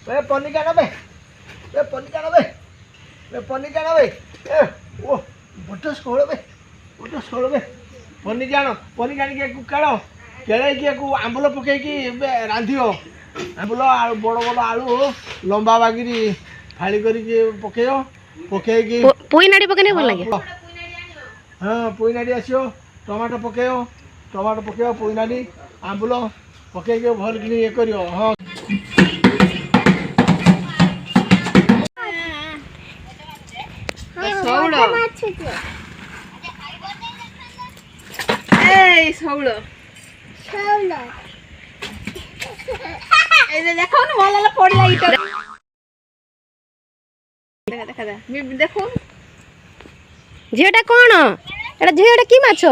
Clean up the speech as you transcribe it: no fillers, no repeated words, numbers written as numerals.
ए पनिका नबे ए पनिका नबे ए पनिका नबे ए ओ बट सोल बे पनिका न पनिका के काढ़ केड़े के आंबुल पकईकी रांधियो आंबुल बड़ बड़ आलू लंबा बागिरी फाड़ी करके पकेयो पकईकी पुई नाड़ी पकने भल लगे हाँ पुई नाड़ी आसियो टमाटो पकेयो पुई नाड़ी आंबुल पकईके भल कि ये करियो हाँ शौल देखो ना भल पड़ा इटा देखा देखो झीटा कौन एटा झीटा की माछ